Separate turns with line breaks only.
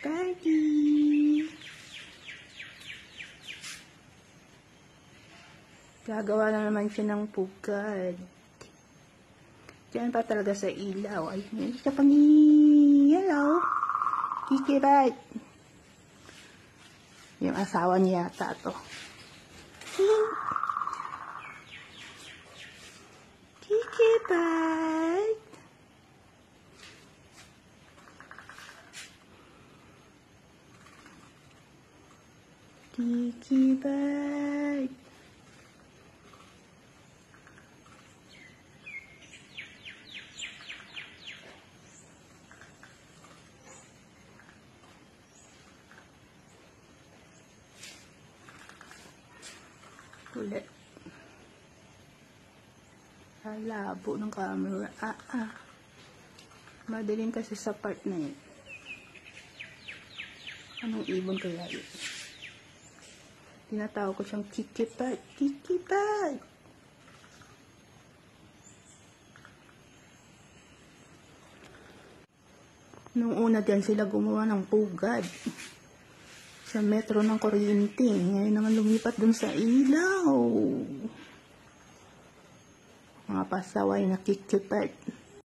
Party! Gagawa na naman siya ng pugad. Diyan pa talaga sa ilaw. Ay, may isa pang hello. Kikibat. Yung asawa niya yata to. Kikibat. Kikibat. Ulit. Labo ng camera. Madilim kasi sa part na yun. Anong ibon kaya yun? Tinatawag ko siyang kikipat. Kikipat! Nung una dyan sila gumawa ng pugad. Sa metro ng kuryente. Ngayon naman lumipat dun sa ilaw. Mga pasaway na kikipat.